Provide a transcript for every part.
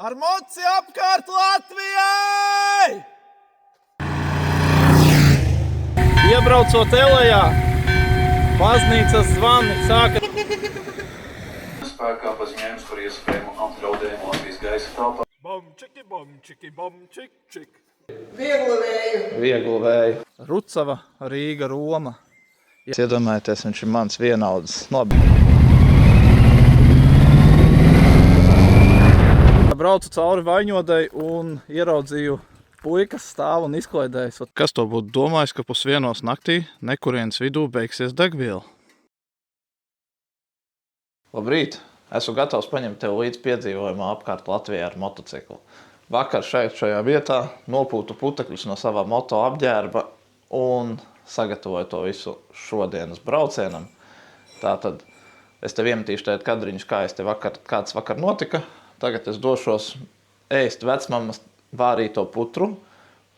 Ar moci apkārt Latvijai! Iebraucot Elejā, baznīcas zvani sāka. Spēkā paziņojums par iespējamu apdraudējumu Latvijas gaisa telpā. Bomčiki, bomčiki, bomčik, čik. Vieglu vēju. Rucava, Rīga, Roma. Iedomājieties, viņš ir mans vienaudzis. Labi. Braucu cauri Vaņodai un ieraudzīju puikas stāv un izklaidējas. Kas to būtu domājis, ka 1:30 naktī nekurienes vidū beigsies degviela? Labrīt! Esmu gatavs paņemt tev līdz piedzīvojumā apkārt Latvijā ar motociklu. Vakar šajā vietā nopūtu putekļus no savā moto apģērba un sagatavoju to visu šodienas braucienam. Tātad es tev iemetīšu tēt kadriņus, kāds vakar notika. Tagad es došos ēst vecmammas vārīto putru,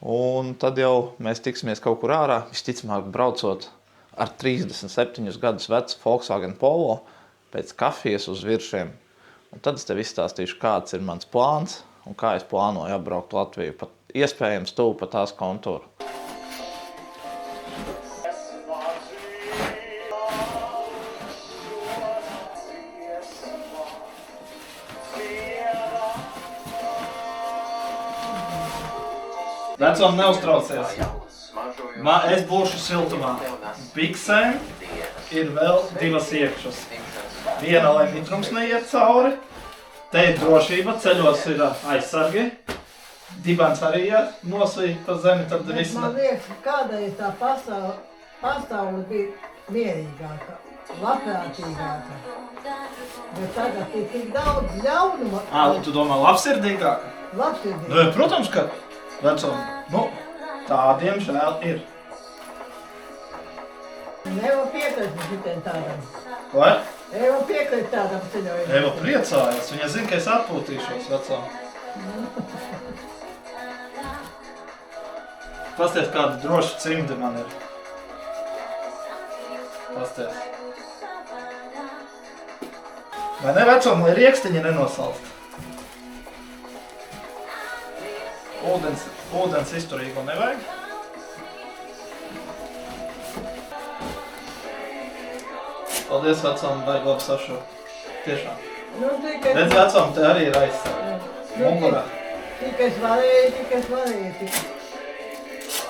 un tad jau mēs tiksimies kaut kur ārā, visticamāk braucot ar 37 gadus vecu Volkswagen Polo pēc kafijas uz viršiem. Un tad es tev izstāstīšu, kāds ir mans plāns un kā es plānoju apbraukt Latviju, pat iespējams tuvu pa tās kontūru. Vecam neuztraucies. Es būšu siltumā. Biksēm ir vēl 2 iekšas. Viena, lai mitrums neiet cauri. Te ir drošība, ceļos ir aizsargi. Dibens arī nosvīt pa zemi, tad viss. Man liekas, kādreiz tā pasaule bija mierīgāka, labprātīgāka. Bet tagad ir tik daudz ļaunuma. Tu domā labsirdīgāka? Labsirdīgāka. Protams, ka vecam, tādiem žēl ir. Eva piekrist šitiem tādam. Vai? Eva piekrist tādam ceļojumam. Eva priecājas, viņa zina, ka es atpūtīšos vecam. Pasties, kāda droša cimdi man ir. Pasties. Vai ne vecam, lai riekstiņi nenosalst? Ūdens izturīgo nevajag. Paldies vecam, vajag labi sašu. Tiešām. Redz vecam, te arī ir aizsargi. Mugurā. Tik es varēju.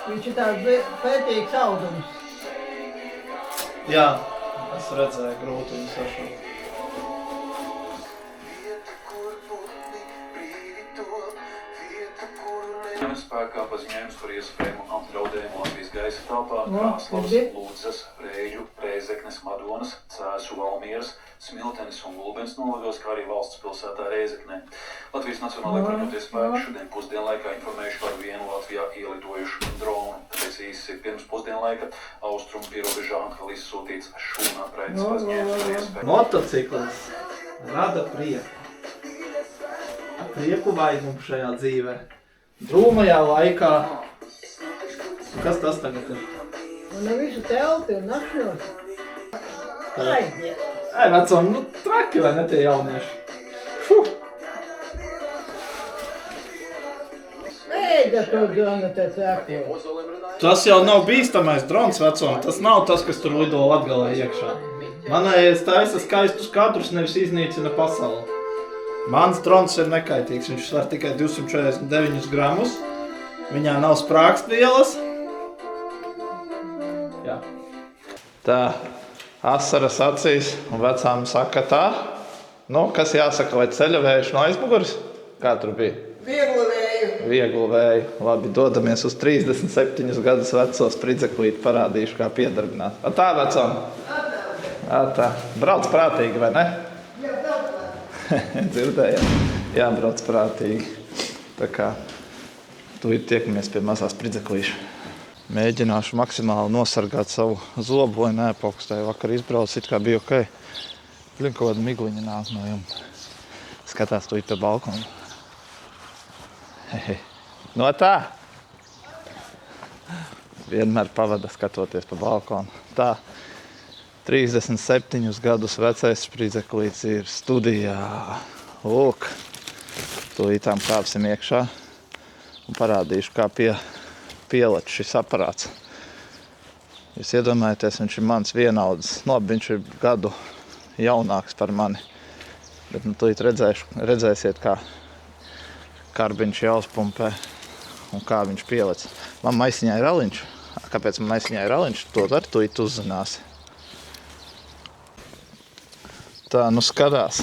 Viņš ir tāds pētīgs audums. Jā, es redzēju grūti viņu sašu. Spēkā paziņojums par iespējamu apdraudējumu Latvijas gaisa telpā. Krāslavas, Lūdzas, Rēģu, Rēzeknes, Madonas, Cēsu, Valmieras, Smiltenes un Gulbens novagos, kā arī valsts pilsētā Rēzeknē. Latvijas Nacionālajie bruņotie spēki šodien pusdienlaikā informējuši par vienu Latvijā ielidojušu dronu. Tāpēc īsi pirms pusdienlaika austrumu pierobežā atkal izsūtīts šūna apraides paziņojums par iespēju. Motocikls rada prieku. Prieku vajag šajā dzīvē. Drūmajā laikā. Kas tas tagad ir? Un visu telti un nakšņos. Aiziet. Vecam, traki vai ne tie jaunieši? Mēģa to dronu te cēko. Tas jau nav bīstamais drons, vecam. Tas nav tas, kas tur lido Latgalē iekšā. Manējais taisa skaistus kadrus, nevis iznīcina pasauli. Mans drons ir nekaitīgs, viņš svar tikai 249 gramus, viņā nav sprākstvielas. Jā. Tā, asaras acīs un vecām saka tā. Kas jāsaka, vai ceļavējš no aizmuguras? Kā tur bija? Vieglu vēju. Labi, dodamies uz 37 gadus veco spridzeklīti, parādīšu, kā piedarbināt. Tā, vecām? Tā. Brauc prātīgi, vai ne? Dzirdējāt? Jābrauc prātīgi. Tā kā tūlīt tiekamies pie mazās spridzeklīša. Mēģināšu maksimāli nosargāt savu zobu, lai neapaukstāju. Vakar izbrauc, it kā bija ok. Kaut kāda migliņa nāk no jums. Skatās tūlīt pa balkonu. No tā! Vienmēr pavada skatoties pa balkonu. Tā. 37 gadus vecais spridzeklīts ir studijā. Lūk. Tūlītām kāpsim iekšā un parādīšu, kā pielec šis aparāts. Jūs iedomājaties, viņš ir mans vienaudzis. Labi, viņš ir gadu jaunāks par mani. Bet nu tūlīt redzēsiet, kā karbiņš jāuzpumpē un kā viņš pielec. Man maisiņā ir aliņš. Kāpēc man maisiņā ir aliņš? To arī tūlīt uzzināsi. Tā, nu skatās.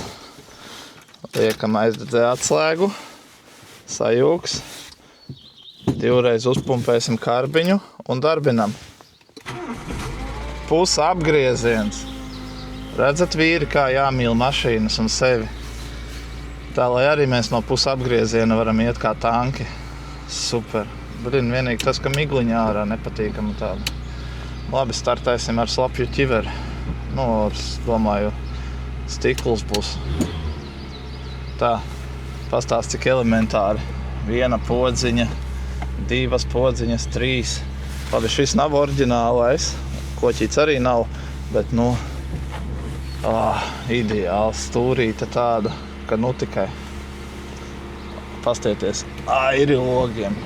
Liekam aizdedzē atslēgu. Sajūgs. Divreiz uzpumpēsim karbiņu un darbinam. Pusa apgrieziens. Redzat, vīri, kā jāmīl mašīnas un sevi. Tā, lai arī mēs no pusa apgrieziena varam iet kā tanki. Super. Blin, vienīgi tas, ka migliņā ārā nepatīkama tāda. Labi, startēsim ar slapju ķiveri. Nu, domāju, stikls būs. Tā, pastāst, cik elementāri. 1 podziņa, 2 podziņas, 3. Labi, šis nav oriģinālais. Koķīts arī nav, bet, nu, ideāls stūrīte tāda, ka nu tikai pastieties airi logiem.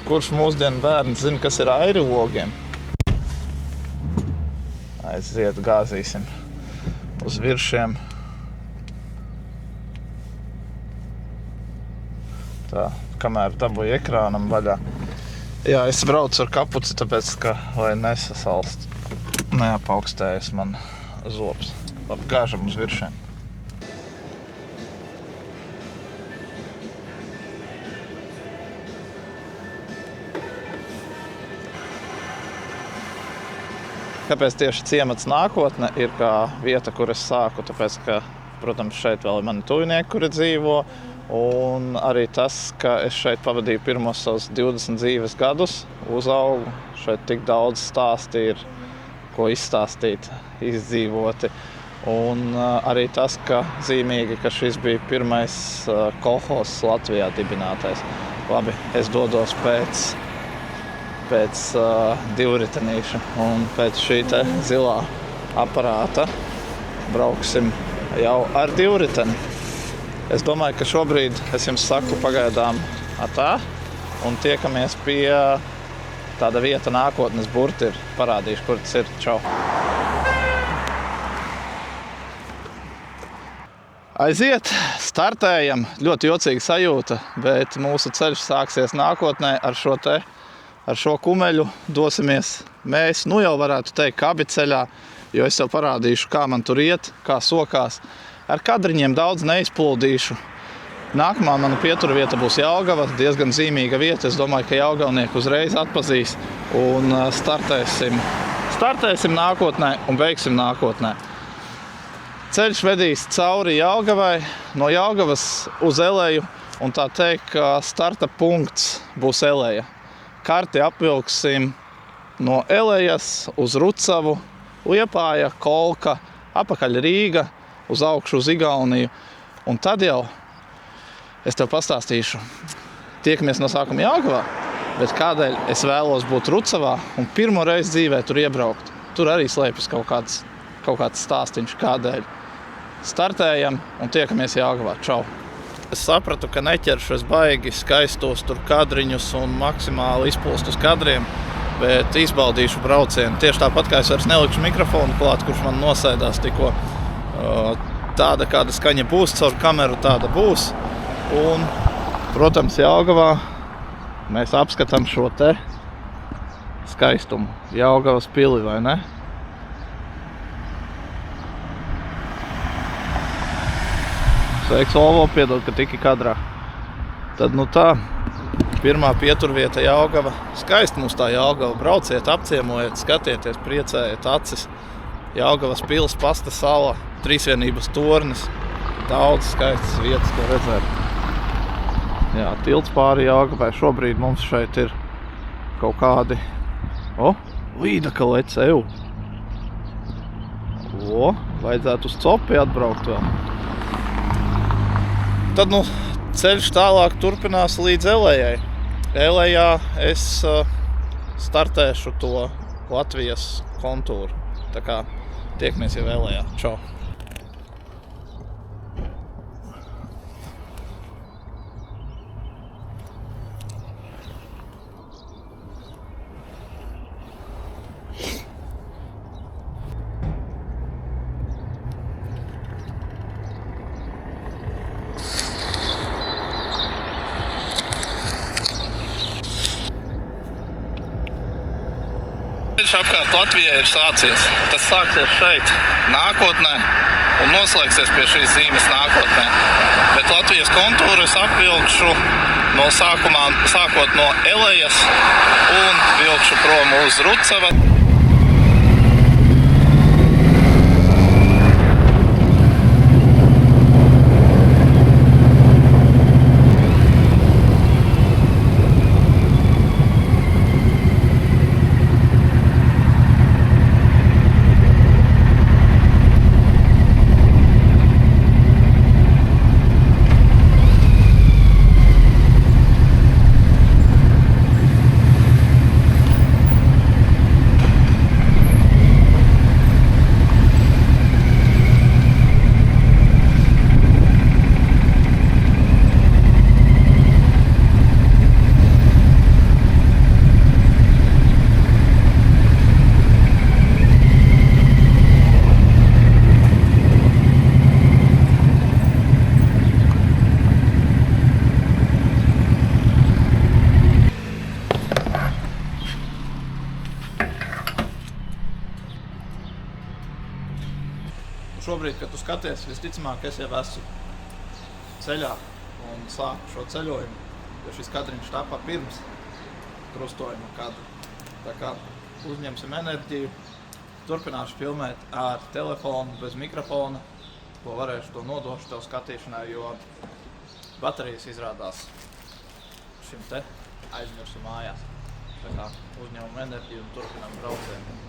Kurš mūsdienu bērns zina, kas ir airi logiem? Aiziet, gāzīsim uz viršiem. Tā, kamēr dabūju ekrānam vaļā. Jā, es braucu ar kapuci, tāpēc, ka, lai nesasalst, neapaukstējas man zobs. Labi, gāžam uz viršiem. Kāpēc tieši ciemats nākotne ir kā vieta, kur es sāku? Tāpēc, ka, protams, šeit vēl ir mani tuvinieki, kuri dzīvo. Un arī tas, ka es šeit pavadīju pirmos savus 20 dzīves gadus, uzaugu. Šeit tik daudz stāsti ir, ko izstāstīt, izdzīvoti. Un arī tas, ka zīmīgi, ka šis bija pirmais kolhozs Latvijā dibinātais. Labi, es dodos pēc divritenīša un pēc šī te zilā aparāta brauksim jau ar divriteni. Es domāju, ka šobrīd es jums saku pagaidām tā un tiekamies pie tāda vieta nākotnes burti ir. Parādīšu, kur tas ir. Čau! Aiziet, startējam. Ļoti jocīga sajūta, bet mūsu ceļš sāksies nākotnē ar šo kumeļu dosimies mēs, nu jau varētu teikt, kabiceļā, jo es tev parādīšu, kā man tur iet, kā sokās. Ar kadriņiem daudz neizplūdīšu. Nākamā mana pieturvieta būs Jelgava, diezgan zīmīga vieta. Es domāju, ka jelgavnieki uzreiz atpazīs un startēsim nākotnē un beigsim nākotnē. Ceļš vedīs cauri Jelgavai, no Jelgavas uz Eleju, un tā teikt, ka starta punkts būs Eleja. Karti apvilksim no Elejas uz Rucavu, Liepāja, Kolka, apakaļ Rīga, uz augšu uz Igauniju. Un tad jau es tev pastāstīšu, tiekamies no sākuma Jelgavā, bet kādēļ es vēlos būt Rucavā un pirmo reizi dzīvē tur iebraukt. Tur arī slēpjas kaut kāds stāstiņš, kādēļ. Startējam un tiekamies Jelgavā. Čau! Es sapratu, ka neķeršu es baigi skaistos tur kadriņus un maksimāli izpulstus kadriem, bet izbaudīšu braucienu. Tieši tāpat, kā es vairs nelikšu mikrofonu klāt, kurš man nosēdās tikko. Tāda, kāda skaņa būs, caur kameru tāda būs. Un, protams, Jelgavā mēs apskatām šo te skaistumu. Jelgavas pili, vai ne? Sveiks, Olvo, piedod, ka tiki kadrā. Tad, nu tā, pirmā pieturvieta Jelgava. Skaisti mums tā Jelgava. Brauciet, apciemojiet, skatieties, priecējiet acis. Jelgavas pils, Pasta sala, Trīsvienības tornis. Daudz skaistas vietas, ko redzēt. Jā, tilts pāri Jelgavai. Šobrīd mums šeit ir kaut kādi... līdaka lec, eju. Vajadzētu uz Copi atbraukt vēl. Tad, nu, ceļš tālāk turpinās līdz Elejai. Elejā es startēšu to Latvijas kontūru. Tā kā tiekamies jau Elejā. Čau! apkārt Latvijai ir sācies. Tas sāksies šeit nākotnē un noslēgsies pie šīs zīmes nākotnē. Bet Latvijas kontūru es apvilkšu sākot no Elejas un vilkšu prom uz Rucava. Šobrīd, kad tu skaties, visticamāk, es jau esmu ceļā un sāku šo ceļojumu, jo šis kadriņš tapa pirms krustojuma kadra. Tā kā uzņemsim enerģiju, turpināšu filmēt ar telefonu bez mikrofona, ko varēšu to nodošu tev skatīšanai, jo baterijas izrādās šim te aizmirsu mājās. Tā kā uzņemam enerģiju un turpinām braucienu.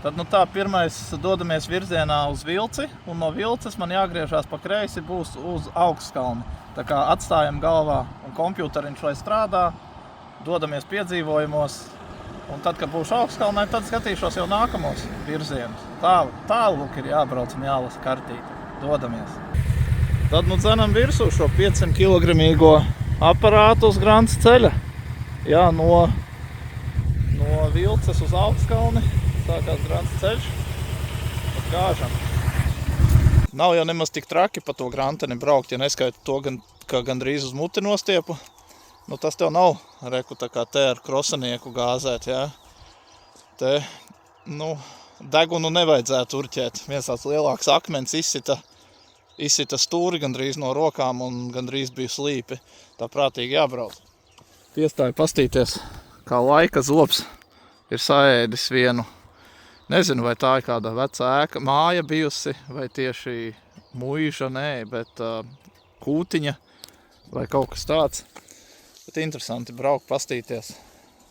Tad pirmais dodamies virzienā uz Vilci, un no Vilces man jāgriežās pa kreisi būs uz Augstkalni. Tā kā atstājam galvā un kompjūteriņš lai strādā, dodamies piedzīvojumos, un tad, kad būšu Augstkalnē, tad skatīšos jau nākamos virzienus. Tālāk ir jābrauc un jālasa kartīte. Dodamies. Tad dzenam virsū šo 500 kg aparātu uz Grants ceļa. Jā, no Vilces uz Augstkalni. Sākās Grants ceļš, pat gāžam. Nav jau nemaz tik traki pa to Granteni braukt, ja neskaitu to, ka gandrīz uz muti nostiepu. Tas tev nav, reku, tā kā te ar krosanieku gāzēt, jā. Te, degunu nevajadzētu urķēt. Viens tāds lielāks akmens izsita stūri gandrīz no rokām un gandrīz bija slīpi. Tā prātīgi jābrauc. Piestāju pastīties, kā laika zobs ir saēdis vienu. Nezinu, vai tā ir kāda vecā ēka māja bijusi, vai tieši muiža, bet kūtiņa vai kaut kas tāds. Bet interesanti braukt, pastīties.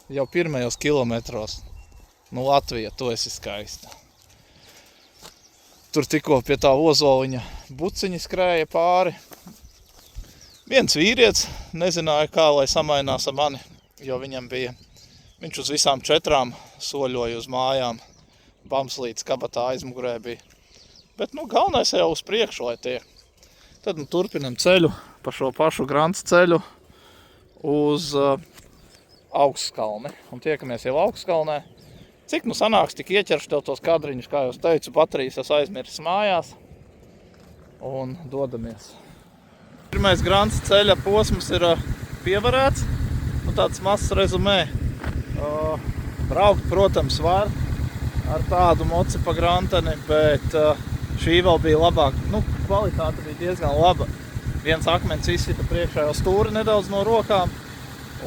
Jau pirmajos kilometros. Latvija, tu esi skaista. Tur tikko pie tā ozoliņa buciņi skrēja pāri. Viens vīrietis nezināja, kā lai samainās ar mani, jo viņš uz visām 4 soļoja uz mājām. Bamslīts kabatā aizmugurē bija. Bet galvenais jau uz priekšu, lai tiek. Tad turpinam ceļu pa šo pašu Grants ceļu uz Augstkalni. Un tiekamies jau Augstkalnē. Cik sanāks, tik ieķeršu tev tos kadriņus, kā jau teicu, baterijas es aizmirsu mājās. Un dodamies. Pirmais Grants ceļa posms ir pievarēts. Tāds mazs rezumē. Braukt, protams, var ar tādu moci pa Granteni, bet šī vēl bija labāk. Kvalitāte bija diezgan laba. Viens akmens izsita priekšā jau stūri nedaudz no rokām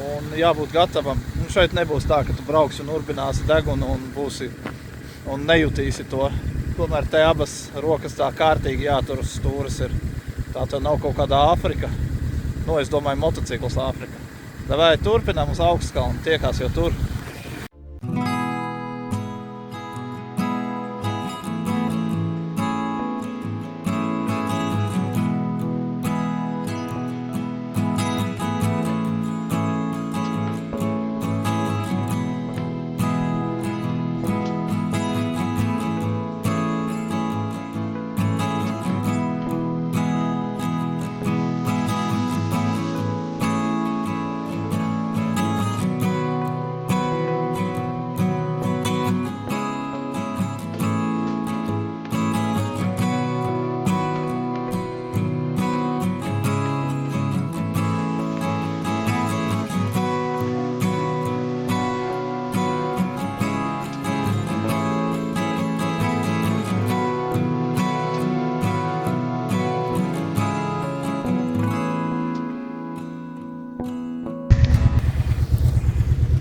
un jābūt gatavam. Šeit nebūs tā, ka tu brauksi un urbināsi degunu un nejutīsi to. Tomēr te abas rokas tā kārtīgi jātur uz stūris ir. Tā tad nav kaut kādā Āfrika. Es domāju, motocikls Āfrika. Davai turpinām uz Augstkalni, tiekās jau tur.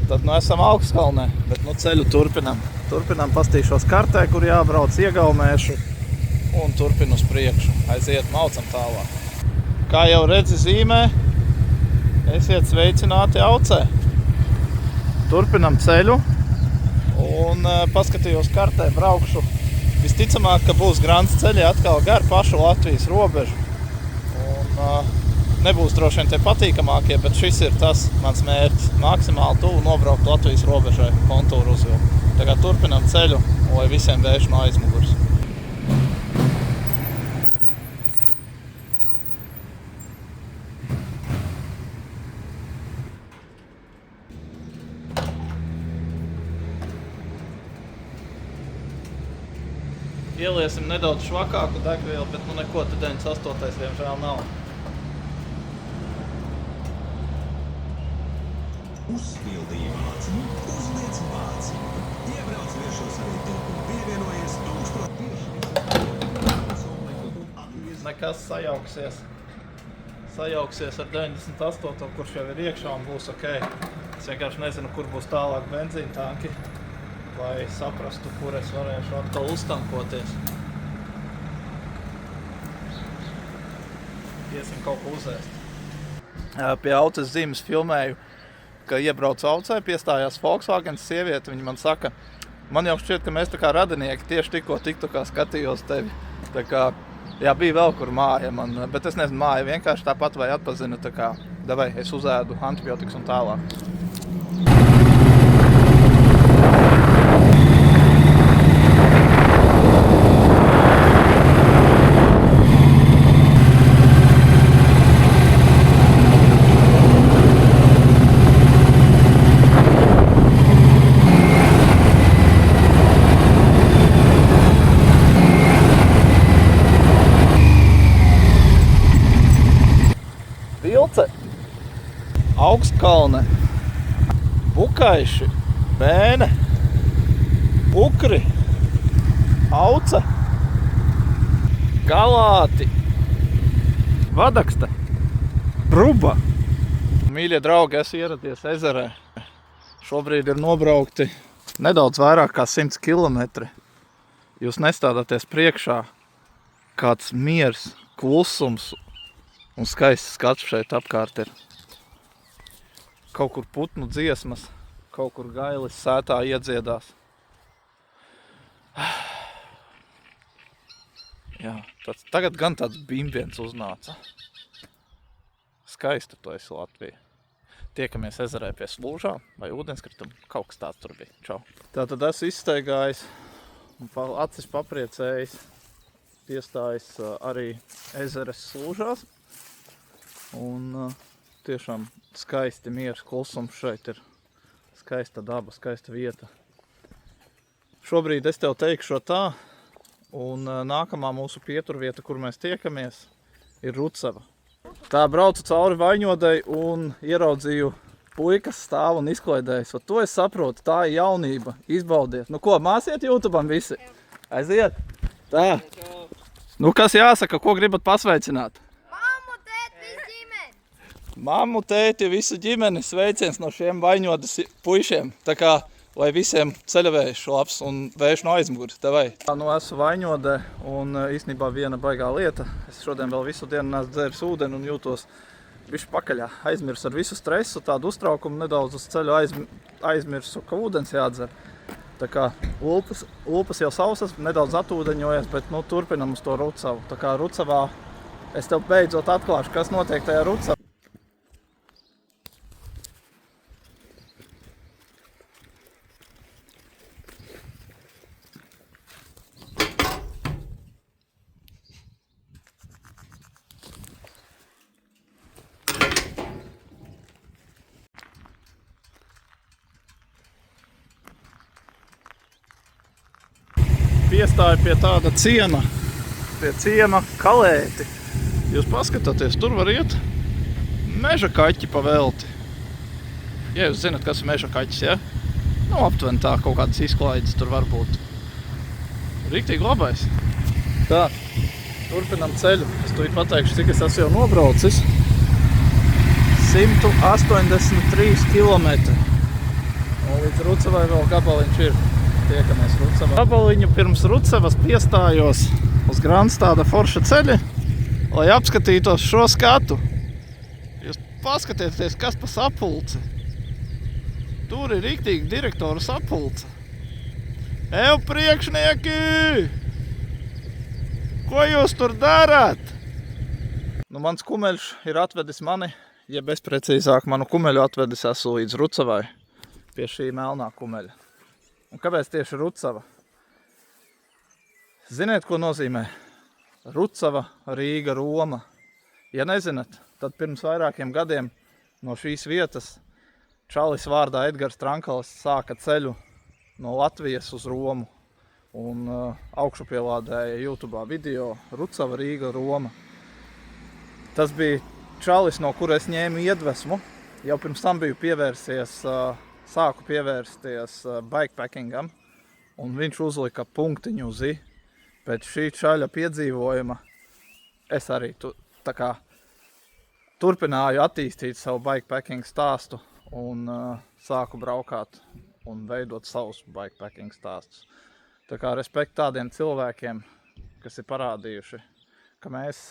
Tad nu esam Augstkalnē, bet nu ceļu turpinam. Turpinam, pastīšos kartē, kur jābrauc, iegaumēšu un turpinu uz priekšu. Aiziet, maucam tālāk. Kā jau redzi zīmē, esiet sveicināti Aucē. Turpinam ceļu un paskatījos kartē, braukšu. Visticamāk, ka būs grants ceļi atkal gar pašu Latvijas robežu. Un nebūs droši vien tie patīkamākie, bet šis ir tas mans mērķis. Maksimāli tuvu nobraukt Latvijas robežai kontūru uzvilku. Tagad turpinam ceļu, lai visiem vējš no aizmugurs. Ieliesim nedaudz švakāku degvielu, bet nu neko te 98. diemžēl nav. Uzpildīja mācību, uzliec mācību. Iebrauc viešos arī tur, kur pievienojies 1000. Nekas sajauksies ar 98, kurš jau ir iekšā un būs ok. Es vienkārši nezinu, kur būs tālāk benzīna tanki, lai saprastu, kur es varēšu atkal uztankoties. Iesim kaut ko uzēst. Pie Auces zīmes filmēju, ka iebrauc Aucē, piestājās Volkswagen sieviete. Viņa man saka, man jau šķiet, ka mēs tā kā radinieki tieši tikko TikTokā skatījos tevi. Tā kā, jā, bija vēl kur māja man, bet es nezinu, māja vienkārši tāpat vai atpazina, tā kā, davai, es uzēdu antibiotikas un tālāk. Augstkalne, Bukaiši, Bēne, Ukri, Auce, Galāti, Vadakste, Ruba. Mīļie draugi, esmu ieradies ezerē. Šobrīd ir nobraukti nedaudz vairāk kā 100 kilometri. Jūs nestādāties priekšā, kāds miers, klusums un skaists skats šeit apkārt ir. Kaut kur putnu dziesmas, kaut kur gailis sētā iedziedās. Jā, tagad gan tāds bimbiens uznāca. Skaista tu esi Latvija. Tiekamies ezerē pie Slūžām vai ūdenskrituma, kaut kas tāds tur bija. Čau. Tātad esmu izsteigājis un acis papriecējis, piestājis arī ezeres Slūžās. Un tiešām skaisti miers, klusums šeit ir. Skaista daba, skaista vieta. Šobrīd es tev teikšu tā, un nākamā mūsu pieturvieta, kur mēs tiekamies, ir Rucava. Tā braucu cauri Vaņodei un ieraudzīju puikas stāv un izklaidējas. To es saprotu, tā ir jaunība, izbaudiet. Nu ko, māsiet YouTube'am visi? Aiziet! Tā! Nu kas jāsaka, ko gribat pasveicināt? Mammu, tēti, visu ģimeni, sveiciens no šiem Vaņodas puišiem. Tā kā, lai visiem ceļavējš labs un vējš no aizmuguri. Tevai. Nu, esmu Vaņodē un īstenībā viena baigā lieta. Es šodien vēl visu dienu neesmu dzēris ūdeni un jūtos bišķi pakaļā. Aizmirs ar visu stresu, tādu uztraukumu nedaudz uz ceļu aizmirsu, ka ūdens jādzer. Tā kā ulpas jau sausas, nedaudz atūdeņojas, bet nu, turpinam uz to Rucavu. Tā kā Rucavā es tev beidzot atklāšu, kas notiek tajā Rucavā. Piestāju pie tāda ciema, Kalēti. Jūs paskatāties, tur var iet meža kaķi pa velti. Ja jūs zināt, kas ir meža kaķis, ja? Nu, aptuveni tā, kaut kādas izklaides tur var būt. Riktīgi labais. Tā, turpinam ceļu. Es tūlīt pateikšu, cik es esmu jau nobraucis. 183 kilometri. Un līdz Rucavai vēl gabaliņš ir. Tiekamies Rucavā. Gabaliņu pirms Rucavas piestājos uz Grānstāda forša ceļa, lai apskatītos šo skatu. Jūs paskatieties, kas pa sapulci. Tur ir riktīgi direktora sapulce. Ev, priekšnieki! Ko jūs tur darāt? Nu, mans kumeļš ir atvedis mani, ja bezprecīzāk manu kumeļu atvedis esmu līdz Rucavai. Pie šī melnā kumeļa. Un kāpēc tieši Rucava? Ziniet, ko nozīmē? Rucava, Rīga, Roma. Ja nezināt, tad pirms vairākiem gadiem no šīs vietas čalis vārdā Edgars Trankalis sāka ceļu no Latvijas uz Romu. Un augšupielādēja YouTube video Rucava, Rīga, Roma. Tas bija čalis, no kura es ņēmu iedvesmu. Jau pirms tam biju sāku pievērsties bikepackingam, un viņš uzlika punktiņu uz i. Pēc šī čaļa piedzīvojuma es arī turpināju attīstīt savu bikepacking stāstu un sāku braukāt un veidot savus bikepacking stāstus. Tā kā respekt tādiem cilvēkiem, kas ir parādījuši, ka mēs,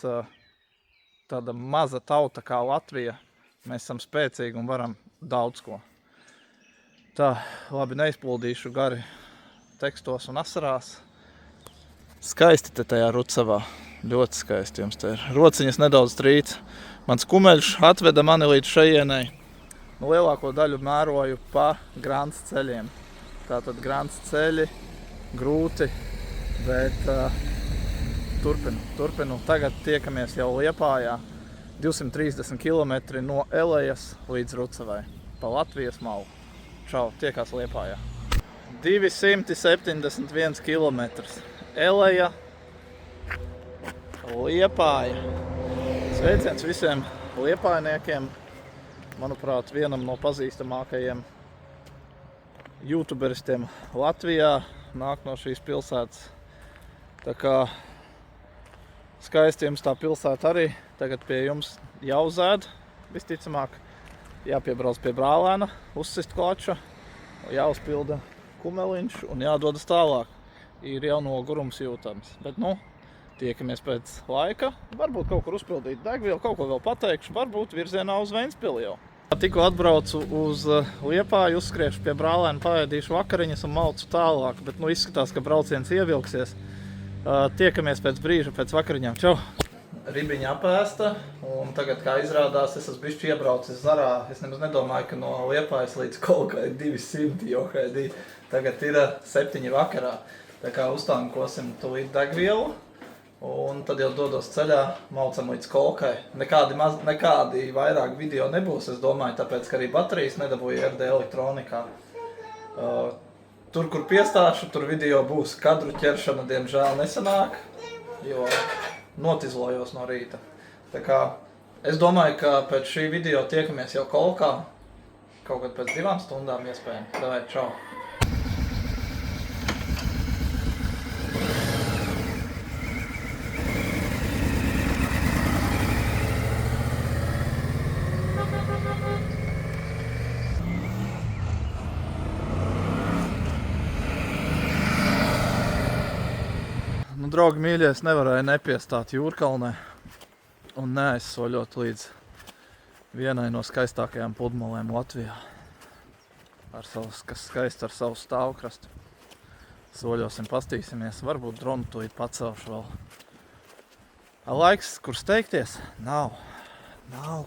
tāda maza tauta kā Latvija, mēs esam spēcīgi un varam daudz ko. Tā, labi, neizpildīšu gari tekstos un asarās. Skaisti te tajā Rucavā. Ļoti skaisti jums te ir. Rociņas nedaudz trīc. Mans kumeļš atveda mani līdz šajienai. Nu, lielāko daļu mēroju pa Grants ceļiem. Tātad Grants ceļi, grūti, bet turpinu. Tagad tiekamies jau Liepājā. 230 km no Elejas līdz Rucavai. Pa Latvijas malu. Čau, tiekās Liepājā. 271 km. Eleja, Liepāja. Sveiciens visiem liepājniekiem. Manuprāt, vienam no pazīstamākajiem youtuberistiem Latvijā nāk no šīs pilsētas. Tā kā skaisti jums tā pilsēta arī. Tagad pie jums jāuzēd, visticamāk. Jāpiebrauc pie brālēna, uzsist klača, jāuzpilda kumeliņš un jādodas tālāk. Ir jau nogurums jūtams. Bet, nu, tiekamies pēc laika. Varbūt kaut kur uzpildīt degvielu, kaut ko vēl pateikšu. Varbūt virzienā uz Ventspili jau. Tikko atbraucu uz Liepāju, uzskriešu pie brālēna, paēdīšu vakariņas un malcu tālāk. Bet, nu, izskatās, ka brauciens ievilksies. Tiekamies pēc brīža, pēc vakariņām. Čau! Ribiņa apēsta, un tagad, kā izrādās, es esmu bišķi iebraucis Zarā. Es nemaz nedomāju, ka no Liepājas līdz Kolkai ir 200, jo tagad ir 7 vakarā. Tā kā uztankosim tūlīt degvielu, un tad jau dodos ceļā, maucam līdz Kolkai. Nekādi vairāk video nebūs, es domāju, tāpēc, ka arī baterijas nedabūja RD elektronikā. Tur, kur piestāšu, tur video būs. Kadru ķeršana, diemžēl, nesanāk, jo notizlojos no rīta. Tā kā es domāju, ka pēc šī video tiekamies jau Kolkā. Kaut kad pēc 2 stundām iespējami. Davai, čau! Draugi mīļie, es nevarēju nepiestāt Jūrkalnē un neaizsoļot līdz vienai no skaistākajām pludmalēm Latvijā. Kas skaists ar savu stāvkrastu. Soļosim, pastīsimies, varbūt dronu tūlīt pacelšu vēl. Laiks, kur steigties? Nav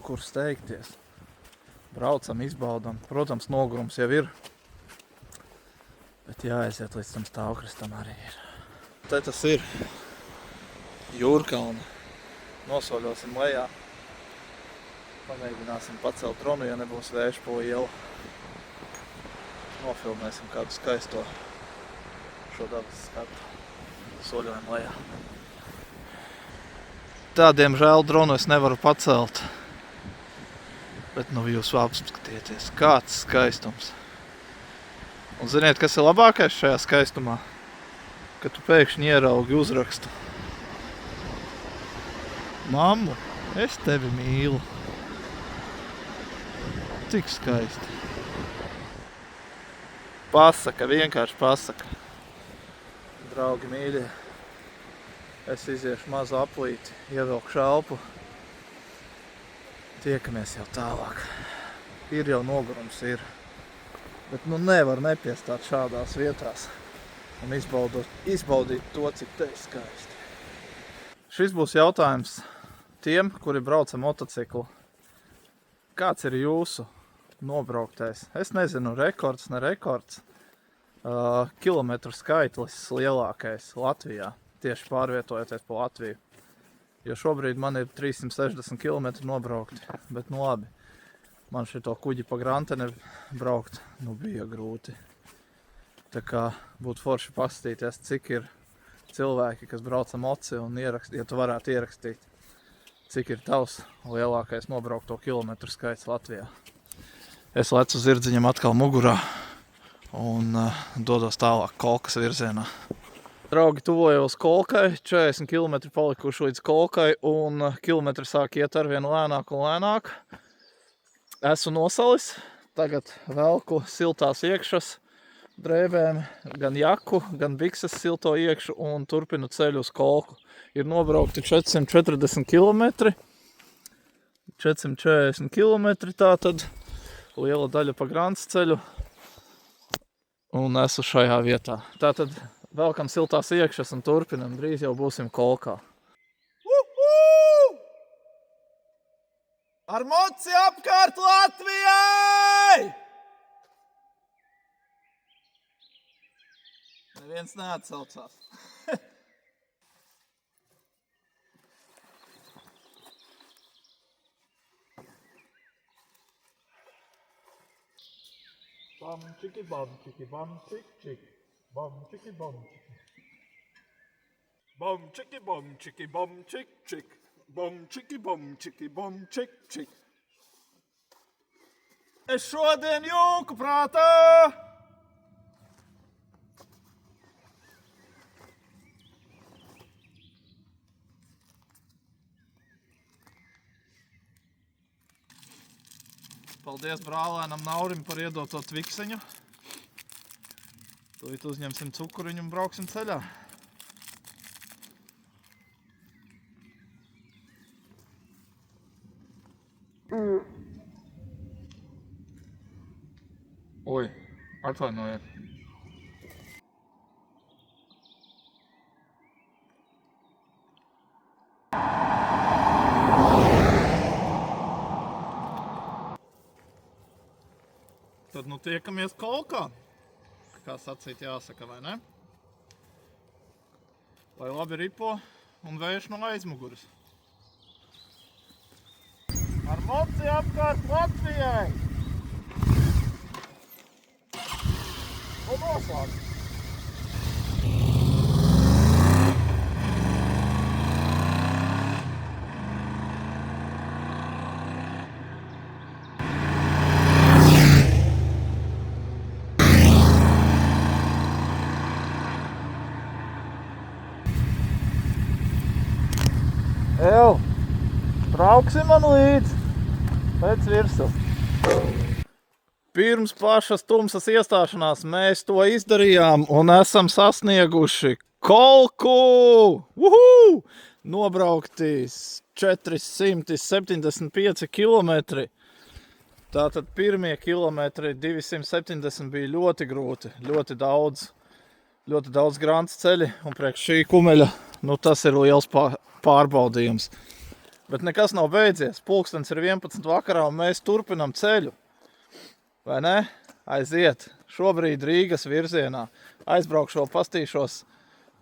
kur steigties. Braucam, izbaudam. Protams, nogurums jau ir, bet jāaiziet līdz tam stāvkrastam arī ir. Te tas ir Jūrkalna. Nosoļosim lejā. Pamēģināsim pacelt dronu, ja nebūs vējš pa ielu. Nofilmēsim kādu skaisto šo dabas skatu. Soļojam lejā. Tā, diemžēl, dronu es nevaru pacelt. Bet nu jūs apskatieties, kāds skaistums. Un ziniet, kas ir labākais šajā skaistumā? Ka tu pēkšņi ieraugi uzrakstu. Mammu, es tevi mīlu. Tik skaisti. Pasaka, vienkārši pasaka. Draugi mīļie, es iziešu mazu aplīti, ievilkšu elpu. Tiekamies jau tālāk. Ir jau nogurums, ir. Bet nu nevar nepiestāt šādās vietās un izbaudīt to, cik te ir skaisti. Šis būs jautājums tiem, kuri brauc ar motociklu. Kāds ir jūsu nobrauktais? Es nezinu, rekords, ne rekords. Kilometru skaitlis lielākais Latvijā, tieši pārvietojoties pa Latviju. Jo šobrīd man ir 360 km nobraukti, bet nu labi. Man šito kuģi pa Granteni braukt, nu bija grūti. Tā kā būtu forši pastīties, cik ir cilvēki, kas brauc ar moci un ierakst, ja tu varētu ierakstīt, cik ir tavs lielākais nobraukto kilometru skaits Latvijā. Es lecu zirdziņam atkal mugurā un dodos tālāk Kolkas virzienā. Draugi, tuvojos Kolkai, 40 km palikuši līdz Kolkai un kilometri sāk iet arvien lēnāk un lēnāk. Esmu nosalis, tagad velku siltās iekšas drēbēm, gan jaku, gan bikses silto iekšu un turpinu ceļu uz Kolku. Ir nobraukti 440 km, 440 km tātad, liela daļa pa Grants ceļu un esmu šajā vietā. Tātad velkam siltās iekšas un turpinam, drīz jau būsim Kolkā. Ar moci apkārt Latvijai! Neviens neatsaucās. Bam, čiki, bam, čiki, bam, čik, čik. Bam, čiki, bam, čiki. Bam, čiki, bam, čiki, bam, čik, čik. Bam, čiki, bam, čiki, bam, čik, čik. Es šodien jūku prātā! Paldies brālēnam Naurim par iedoto tvikseņu. Tūlīt uzņemsim cukuriņu un brauksim ceļā. Oi, atvainojiet. Tad nu tiekamies Kolkā. Kā sacīt jāsaka, vai ne? Lai labi ripo un vējš no aizmuguras. Ar moci apkārt Latvijai! Un noslēdz! Ew, brauksi man līdzi, pēc virsu. Pirms pašas tumsas iestāšanās mēs to izdarījām un esam sasnieguši Kolku! Uhu! Nobraukti 475 kilometri. Tātad pirmie kilometri 270 bija ļoti grūti, ļoti daudz Grants ceļi un priekš šī kumeļa, nu tas ir liels pārbaudījums. Bet nekas nav beidzies, pulkstens ir 11 vakarā un mēs turpinam ceļu. Vai ne? Aiziet. Šobrīd Rīgas virzienā. Aizbraukšu vēl pastīšos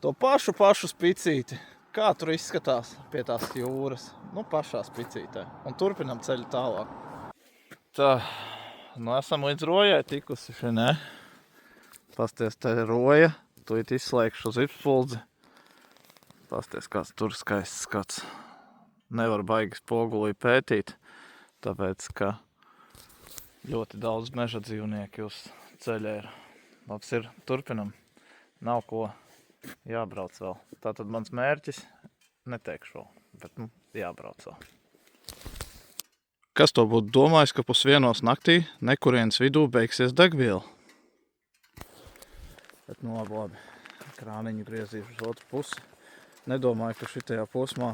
to pašu spicīti. Kā tur izskatās pie tās jūras? Nu, pašā spicītē. Un turpinam ceļu tālāk. Tā, nu esam līdz Rojai tikusi, šī ne? Pasties, te ir Roja. Tūlīt izslēgšu zipspuldzi. Pasties, kāds tur skaists skats. Nevar baigi spogulī pētīt, tāpēc, ka ļoti daudz meža dzīvnieki uz ceļa ir. Labs ir, turpinam. Nav ko jābrauc vēl. Tātad mans mērķis, neteikšu vēl, bet jābrauc vēl. Kas to būtu domājis, ka 1:30 naktī nekurienes vidū beigsies degviela? Bet nu labi. Krāniņu griezīšu uz otru pusi. Nedomāju, ka šitajā posmā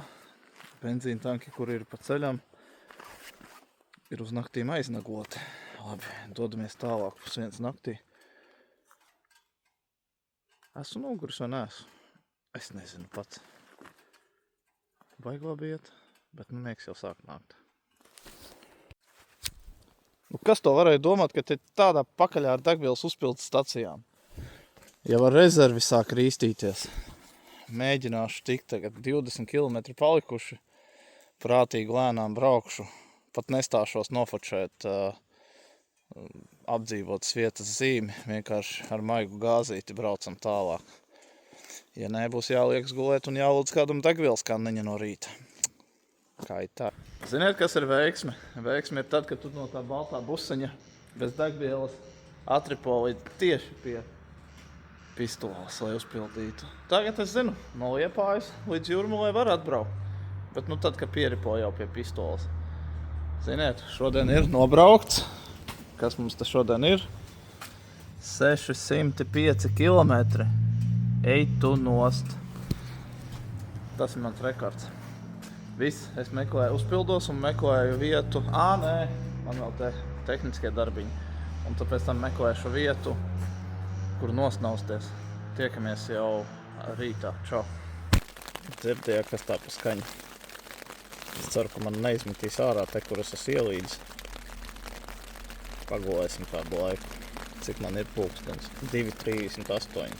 benzīna tanki, kur ir pa ceļam, ir uz naktīm aiznagoti. Labi, dodamies tālāk pus 1 naktī. Esmu noguris vai neesmu? Es nezinu pats. Baigi labi iet, bet nu miegs jau sāk nākt. Nu, kas to varēja domāt, ka te tādā pakaļā ar degvielas uzpildu stacijām? Jau ar rezervi sāk rīstīties. Mēģināšu tikt tagad 20 km palikuši. Prātīgi lēnām braukšu. Pat nestāšos nofočēt apdzīvotas vietas zīmi. Vienkārši ar maigu gāzīti braucam tālāk. Ja nē, būs jāliekas gulēt un jālūdz kādam degvielas kanniņa no rīta. Kā ir tā? Ziniet, kas ir veiksme? Veiksme ir tad, kad tu no tā baltā buseņa bez degvielas atripo līdz tieši pie pistoles, lai uzpildītu. Tagad es zinu, no Liepājas līdz Jūrmalai var atbraukt. Bet nu tad, kad pieripo jau pie pistoles. Ziniet, šodien ir nobraukts. Kas mums te šodien ir? 605 kilometri. Ej tu nost. Tas ir mans rekords. Viss, es meklēju, uzpildos un meklēju vietu. Nē, man vēl te tehniskie darbiņi. Un tāpēc tam meklēšu vietu, kur nosnausties. Tiekamies jau rītā. Čau. Dzirdēja, kas tā pa skaņu. Es ceru, ka man neizmetīs ārā te, kur es esmu ielīdis. Pagulēsim kādu laiku. Cik man ir pulkstenis? 2:38.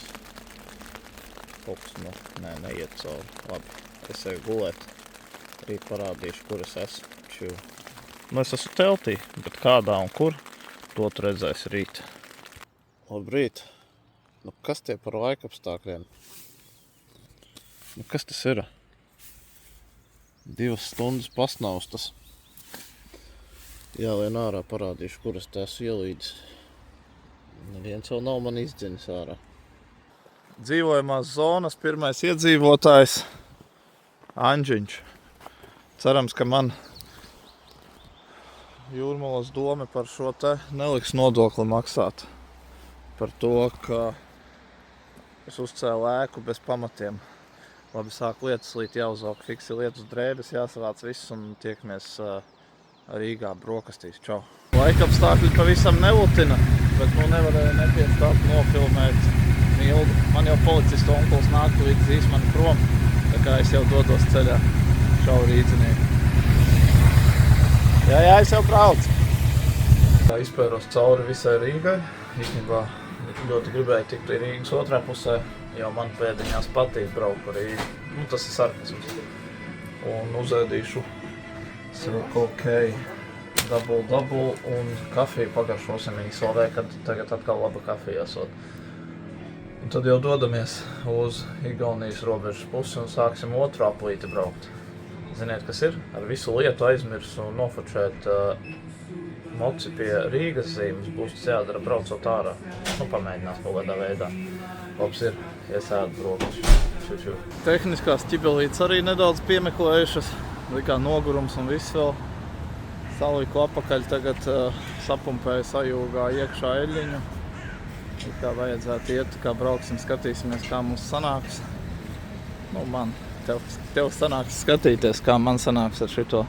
Kaut kas, neiet cauri. Labi, es eju gulēt. Rīt parādīšu, kur es esmu. Ču. Es esmu teltī, bet kādā un kur, to tu redzēsi rīt. Labrīt. Kas tie par laikapstākļiem? Kas tas ir? 2 stundas pasnaustas. Jālien ārā parādīšu, kur es te esmu ielīdis. Neviens jau nav man izdzinis ārā. Dzīvojamās zonas pirmais iedzīvotājs Anģiņš. Cerams, ka man Jūrmalas doma par šo te neliks nodokli maksāt. Par to, ka es uzcēlu ēku bez pamatiem. Labi, sāk lietas līt, jāuzvalk fiksi lietus drēbes, jāsavāc viss un tiekamies Rīgā brokastīs. Čau! Laikapstākļi pavisam nelutina, bet nevarēja nepiestāt nofilmēt Mildu. Man jau policistu onkuls nāk līdz zīs mani prom, tā kā es jau dodos ceļā. Čau, rīdzinieki! Jā, es jau braucu! Tā izpēros cauri visai Rīgai. Īstenībā ļoti gribēju tikt pie Rīgas otrā pusē, jo man pēdiņās patīk braukt par Rīgu. Tas ir sarkasms. Un uzēdīšu Circle K double un kafiju pagaršosim Īsolē, kad tagad atkal laba kafija esot. Un tad jau dodamies uz Igaunijas robežas pusi un sāksim otru aplīti braukt. Ziniet, kas ir? Ar visu lietu aizmirsu nofočēt moci pie Rīgas zīmes. Būs tas jādara braucot ārā. Pamēģinās kaut kādā veidā. Labs ir, iesēdu brokastu. Tehniskās ķibelītes arī nedaudz piemeklējušas. Likā nogurums un viss vēl. Saliku apakaļ, tagad sapumpēju sajūgā iekšā eļļiņu. Kā vajadzētu iet, kā brauksim, skatīsimies, kā mums sanāks. Tev sanāks skatīties, kā man sanāks ar šito.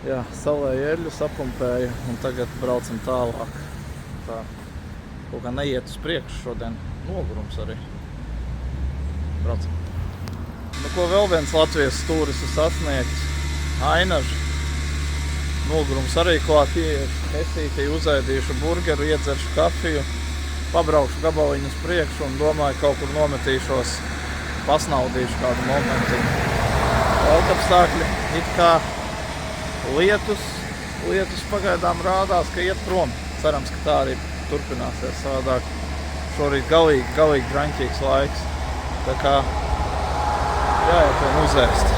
Jā, salēju eļļu, sapumpēju un tagad braucam tālāk. Tā, kaut kā neiet uz priekšu šodien. Nogurums arī. Braucam. Ko vēl viens Latvijas stūris ir sasniegts? Ainaži. Nogurums arī klāt esītī, uzēdīšu burgeru, iedzeršu kafiju, pabraukšu gabaliņu uz priekšu un domāju, kaut kur nometīšos, pasnaudīšu kādu momentu. Laikapstākļi it kā lietus pagaidām rādās, ka iet prom. Cerams, ka tā arī turpināsies savādāk. Šorīt galīgi draņķīgs laiks. Tā kā jāiet vien uzēst.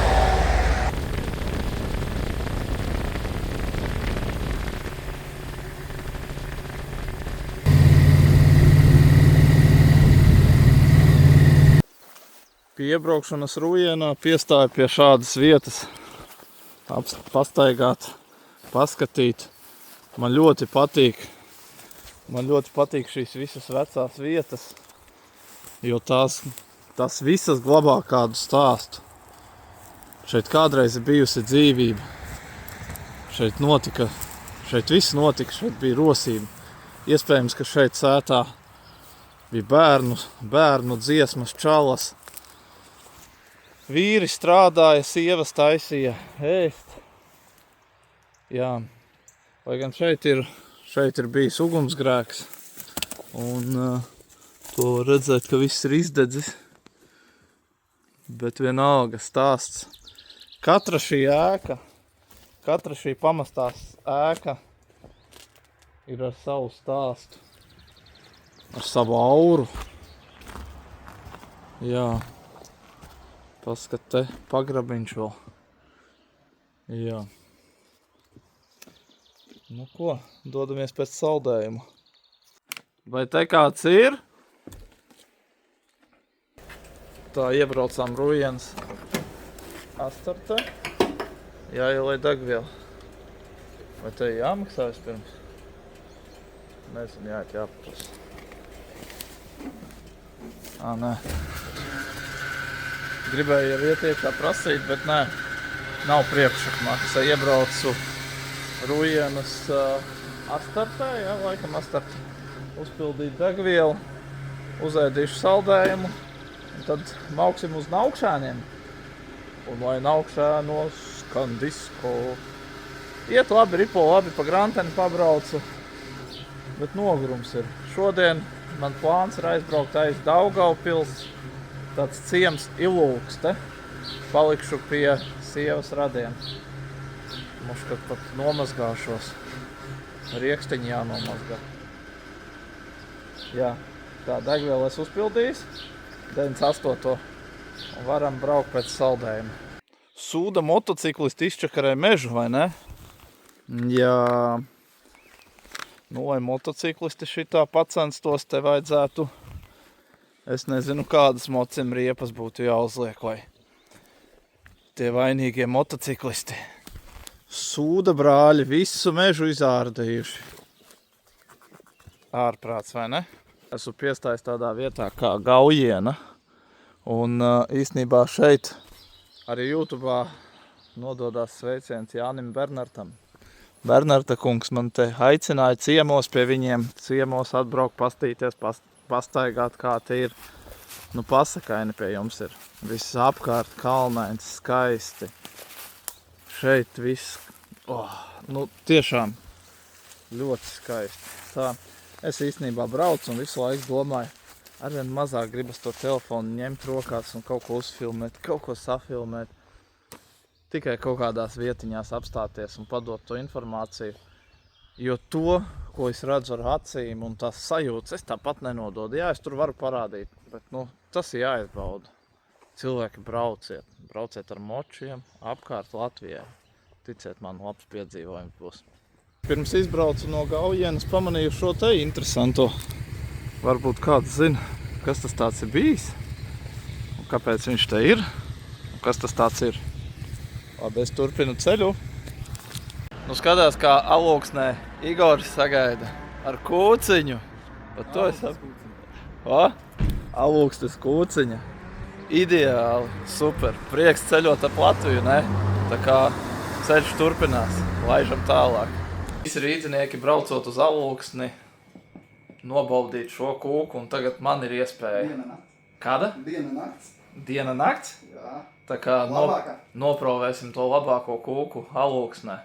Pie iebraukšanas Rujienā piestāju pie šādas vietas. Pastaigāt, paskatīt. Man ļoti patīk Man ļoti patīk šīs visas vecās vietas, jo tās visas glabā kādu stāstu. Šeit kādreiz ir bijusi dzīvība. Šeit viss notika, šeit bija rosība. Iespējams, ka šeit sētā bija bērnu dziesmas, čalas. Vīri strādāja, sievas taisīja ēst. Jā, lai gan šeit ir bijis ugunsgrēks. Un to var redzēt, ka viss ir izdedzis. Bet vienalga stāsts. Katra šī pamastās ēka ir ar savu stāstu, ar savu auru. Jā, paskat te pagrabiņš vēl. Jā. Nu ko, dodamies pēc saldējuma. Vai te kāds ir? Tā iebraucām Rujienas Astartē. Jāielai degviela. Vai te jāmaksā vispirms? Nezinu, jāpras. Nē. Gribēju jau ietiekšā prasīt, bet nē. Nav priekšmaksa. Iebraucu Rujienas Astartē, laikam Astartē. Uzpildīt degvielu, uzēdīšu saldējumu, un tad mauksim uz Naukšēniem. Un lai Naukšēnos skan disko. Iet labi, ripo labi, pa Granteni pabraucu, bet nogurums ir. Šodien man plāns ir aizbraukt aiz Daugavpils, tāds ciems Ilūkste. Palikšu pie sievas radiem. Muškat pat nomazgāšos. Rieksteņi jānomazgā. Jā, tā degviela es uzpildījis, 98. un varam braukt pēc saldējuma. Sūda motociklisti izčakarē mežu, vai ne? Jā. Nu, lai motociklisti šitā pacenstos, te vajadzētu, es nezinu, kādas mocim riepas būtu jāuzliek, lai tie vainīgie motociklisti. Sūda brāļi visu mežu izārdījuši. Ārprāts, vai ne? Esmu piestājis tādā vietā kā Gaujiena. Un īstenībā šeit arī YouTube'ā nododās sveiciens Jānim Bernartam. Bernarta kungs man te aicināja ciemos pie viņiem. Ciemos atbraukt, pastīties, pastaigāt, kā te ir. Nu, pasakaini pie jums ir. Viss apkārt kalnains, skaisti. Šeit viss, nu tiešām ļoti skaisti. Tā. Es īstenībā braucu un visu laiku domāju, arvien mazāk gribas to telefonu ņemt rokās un kaut ko uzfilmēt, kaut ko safilmēt. Tikai kaut kādās vietiņās apstāties un padot to informāciju. Jo to, ko es redzu ar acīm un tās sajūtas, es tāpat nenododu. Jā, es tur varu parādīt, bet tas ir jāizbauda. Cilvēki brauciet ar močiem apkārt Latvijai. Ticiet man, labs piedzīvojums būs. Pirms izbraucu no Gaujienas, pamanīju šo te interesanto. Varbūt kāds zina, kas tas tāds ir bijis, un kāpēc viņš te ir, un kas tas tāds ir. Labi, es turpinu ceļu. Nu, skatās, kā Alūksnē Igoris sagaida ar kūciņu. Pat to es Alūkstes kūciņa. Ideāli, super. Prieks ceļot ap Latviju, ne? Tā kā ceļš turpinās, laižam tālāk. Visi rīznieki braucot uz Alūksni, nobaudīt šo kūku, un tagad man ir iespēja. Diena nakts. Kāda? Diena nakts. Diena nakts? Jā. Tā kā Labākā. noprovēsim to labāko kūku Alūksnē.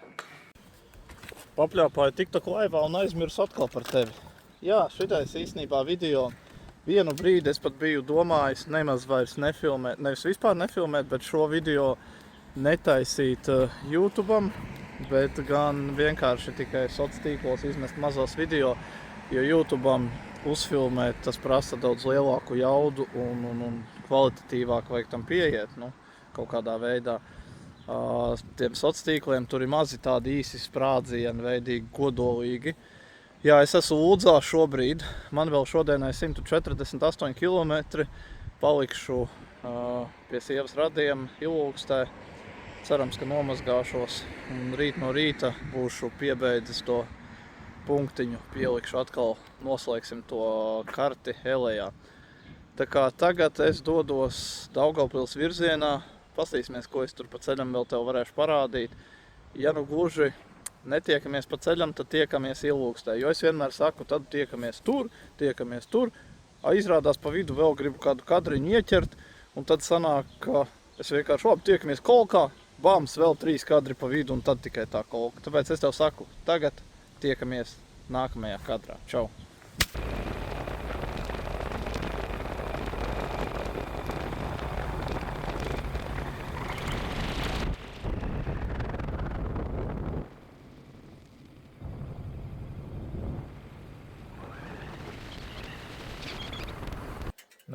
Papļāpāju TikTok laivā un aizmirsu atkal par tevi. Jā, šitais īstenībā video. Vienu brīdi es pat biju domājis nemaz vairs nefilmēt, nevis vispār nefilmēt, bet šo video netaisīt YouTube'am, bet gan vienkārši tikai sociālos tīklos izmest mazos video, jo YouTube'am uzfilmēt tas prasa daudz lielāku jaudu un kvalitatīvāk vajag tam pieiet, kaut kādā veidā. Tiem sociālos tīkliem tur ir mazi tādi īsi sprādzieni, veidīgi, kodolīgi. Jā, es esmu Lūdzā šobrīd, man vēl šodienai 148 km, palikšu pie sievas radiem Ilūkstē. Cerams, ka nomazgāšos un rīt no rīta būšu piebeidzis to punktiņu pielikšu atkal, noslēgsim to karti Elejā. Tā kā tagad es dodos Daugavpils virzienā, pastīsimies, ko es tur pa ceļam vēl tev varēšu parādīt. Ja nu gluži netiekamies pa ceļam, tad tiekamies Ilūkstē, jo es vienmēr saku, tad tiekamies tur, izrādās pa vidu vēl gribu kādu kadriņu ieķert, un tad sanāk, ka es vienkārši labi tiekamies kolkā, bams, vēl 3 kadri pa vidu, un tad tikai tā kolka. Tāpēc es tev saku, tagad tiekamies nākamajā kadrā. Čau!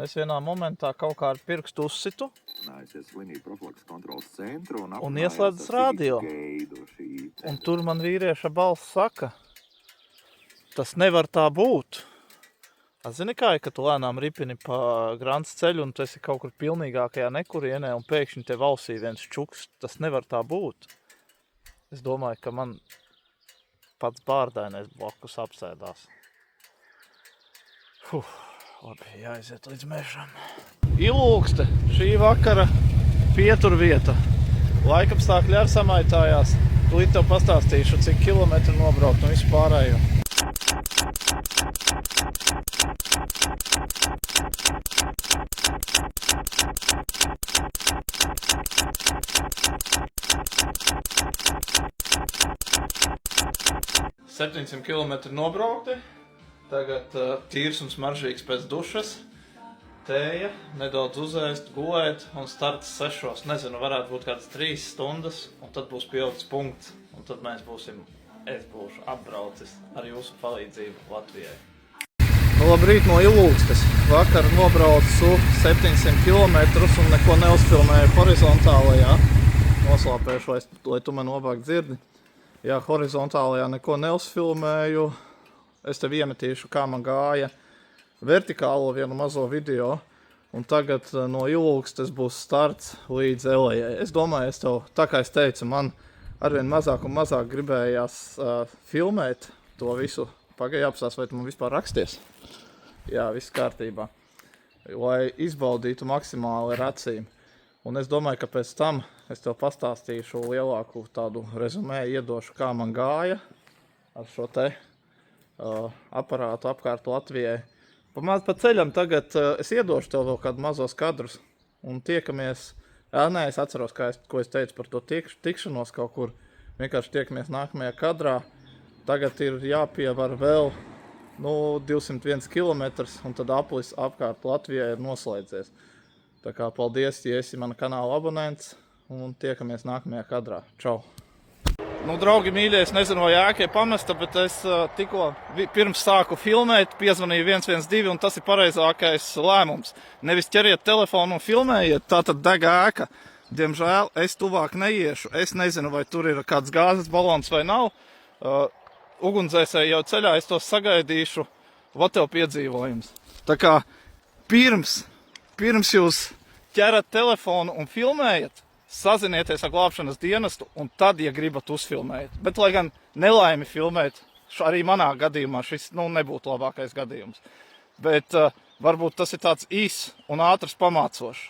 Es vienā momentā kaut kā ar pirkstu uzsitu un ieslēdzas radio. Un tur man vīrieša balss saka, tas nevar tā būt. Zini kā, ka tu lēnām ripini pa Grants ceļu un tu esi kaut kur pilnīgākajā nekurienē un pēkšņi tev ausī viens čuks, tas nevar tā būt. Es domāju, ka man pats bārdainais blakus apsēdās. Labi, jāiziet līdz mežam. Ilūkste, šī vakara pieturvieta. Laikapstākļi ar samaitājās. Tūlīt tev pastāstīšu, cik kilometri nobraukt un visu pārējo. $700 kilometri nobraukti. Tagad tīrs un smaržīgs pēc dušas, tēja, nedaudz uzēst, gulēt un starts 6. Nezinu, varētu būt kāds 3 stundas un tad būs pielikts punkts. Un tad mēs es būšu apbraucis ar jūsu palīdzību Latvijai. Labrīt no Ilūkstes. Vakar nobraucu 700 kilometrus un neko neuzfilmēju horizontālajā. Noslāpēšu, lai tu man labāk dzirdi. Jā, horizontālajā neko neuzfilmēju. Es tev iemetīšu, kā man gāja vertikālo vienu mazo video, un tagad no Ilūkstes būs starts līdz Elejai. Es domāju, tā kā es teicu, man arvien mazāk un mazāk gribējās filmēt to visu. Pagaidi apstās, vai tu man vispār raksties? Jā, viss kārtībā. Lai izbaudītu maksimāli ar acīm. Un es domāju, ka pēc tam es tev pastāstīšu lielāku tādu rezumē, iedošu, kā man gāja ar šo te aparātu apkārt Latvijai. Pa ceļam tagad es iedošu tev vēl kādu mazos kadrus un tiekamies. Nē, es atceros, ko es teicu par to tikšanos kaut kur. Vienkārši tiekamies nākamajā kadrā. Tagad ir jāpievar vēl 201 kilometrs un tad aplis apkārt Latvijai ir noslēdzies. Tā kā paldies, ja esi mana kanāla abonents un tiekamies nākamajā kadrā. Čau! Draugi mīļie, es nezinu, vai ēkai pamesta, bet es tikko pirms sāku filmēt, piezvanīju 112 un tas ir pareizākais lēmums. Nevis ķeriet telefonu un filmējiet, tā tad deg ēka. Diemžēl es tuvāk neiešu. Es nezinu, vai tur ir kāds gāzes balons vai nav. Ugunsdzēsēji jau ceļā, es tos sagaidīšu. Vat tev piedzīvojums. Tā kā pirms jūs ķerat telefonu un filmējat, sazinieties ar glābšanas dienestu un tad, ja gribat, uzfilmēt. Bet, lai gan nelaimi filmēt, arī manā gadījumā šis nebūtu labākais gadījums. Bet varbūt tas ir tāds īss un ātrs pamācošs.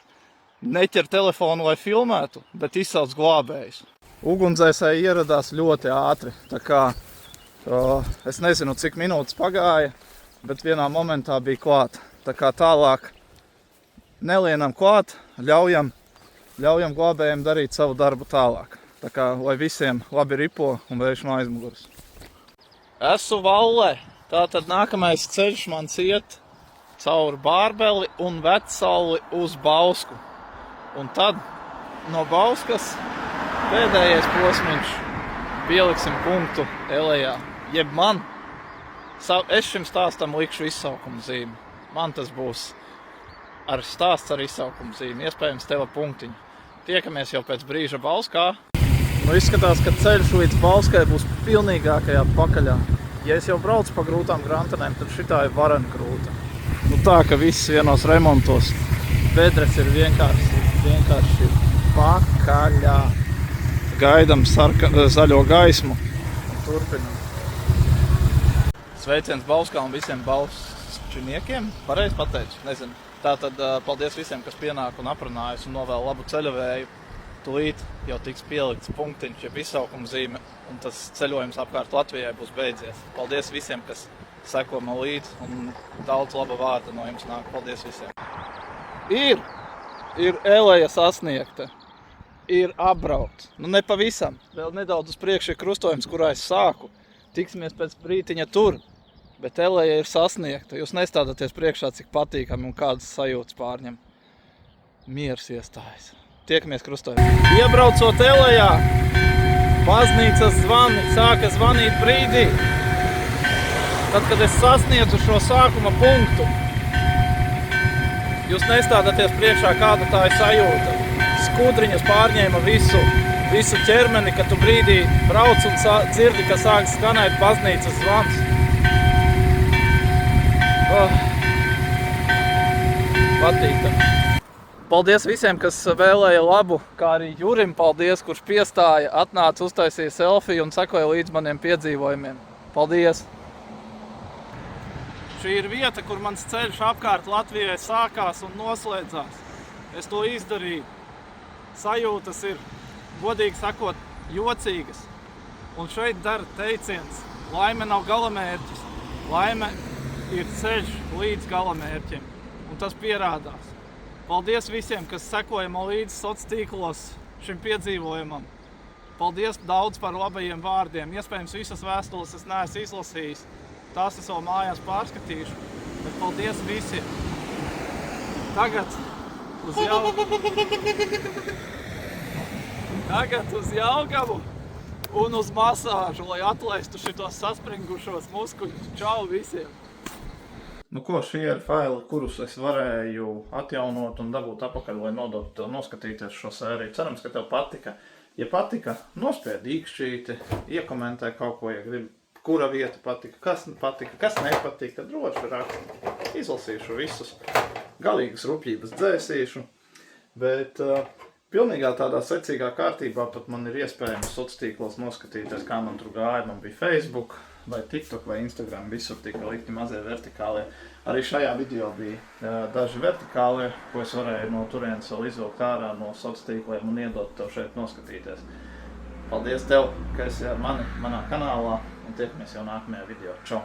Neķer telefonu, lai filmētu, bet izsauc glābējus. Ugunsdzēsēji ieradās ļoti ātri, tā kā es nezinu, cik minūtes pagāja, bet vienā momentā bija klāt. Tā kā tālāk nelienam klāt, ļaujam glābējiem darīt savu darbu tālāk. Tā kā, lai visiem labi ripo un vērš no aizmuguras. Esmu Vallē. Tātad nākamais ceļš man iet cauri Bārbeli un Vecsalli uz Bausku. Un tad no Bauskas pēdējais posmiņš pieliksim punktu Elejā. Jeb man, es šim stāstam likšu izsaukumu zīmi. Man tas būs ar stāsts ar izsaukumu zīmi, iespējams tev punktiņu. Tiekamies jau pēc brīža Bauskā. Izskatās, ka ceļš līdz Bauskai būs pilnīgākajā pakaļā. Ja es jau braucu pa grūtām grantenēm, tad šitā ir varena grūta. Tā, ka viss vienos remontos. Bedres ir vienkārši pakaļā. Gaidam zaļo gaismu un turpinam. Sveiciens Bauskā un visiem bausčiniekiem. Pareizi pateicu, nezinu. Tātad paldies visiem, kas pienāk un aprunājas un novēl labu ceļavēju. Tūlīt jau tiks pielikts punktiņš, jeb izsaukuma zīme, un tas ceļojums apkārt Latvijai būs beidzies. Paldies visiem, kas seko man līdzi, un daudz laba vārda no jums nāk. Paldies visiem. Ir eleja sasniegta. Ir apbraukts. Nu ne pavisam. Vēl nedaudz uz priekšu ir krustojums, kurā es sāku. Tiksimies pēc brītiņa tur. Bet eleja ir sasniegta. Jūs nestādāties priekšā, cik patīkami un kādas sajūtas pārņem. Miers iestājas. Tiekamies krustojumā. Iebraucot elejā, baznīcas zvani sāka zvanīt brīdī. Tad, kad es sasniedzu šo sākuma punktu, jūs nestādāties priekšā, kāda tā ir sajūta. Skudriņas pārņēma visu ķermeni, kad tu brīdī brauc un dzirdi, ka sāk skanēt baznīcas zvans. Patīkami. Paldies visiem, kas vēlēja labu, kā arī Jurim paldies, kurš piestāja, atnāca, uztaisīja selfiju un sekoja līdz maniem piedzīvojumiem. Paldies! Šī ir vieta, kur mans ceļš apkārt Latvijai sākās un noslēdzās. Es to izdarīju. Sajūtas ir, godīgi sakot, jocīgas. Un šeit dara teiciens, laime nav galamērķis. Laime ir ceļš līdz galamērķim. Un tas pierādās. Paldies visiem, kas sekoja man līdzi sociālos tīklos šim piedzīvojumam. Paldies daudz par labajiem vārdiem. Iespējams, visas vēstules es neesmu izlasījis. Tās es vēl mājās pārskatīšu. Bet paldies visiem. Tagad uz Jelgavu un uz masāžu, lai atlaistu šitos saspringušos muskuļus. Čau visiem! Nu ko, šie ir faili, kurus es varēju atjaunot un dabūt apakaļ, lai nodotu tev noskatīties šo sēriju. Cerams, ka tev patika. Ja patika, nospied īkšķīti, iekomentē kaut ko, ja gribi, kura vieta patika, kas nepatika, droši raksti. Izlasīšu visus, galīgas rupjības dzēsīšu, bet pilnīgā tādā secīgā kārtībā pat man ir iespējams sociālos tīklos noskatīties, kā man tur gāja. Man bija Facebook, vai TikTok, vai Instagram, visur tika likti mazie vertikālie. Arī šajā video bija daži vertikālie, ko es varēju no turienes vēl izvilkt ārā no sociāliem tīkliem un iedot tev šeit noskatīties. Paldies tev, ka esi ar mani manā kanālā, un tiekamies jau nākamajā video. Čau!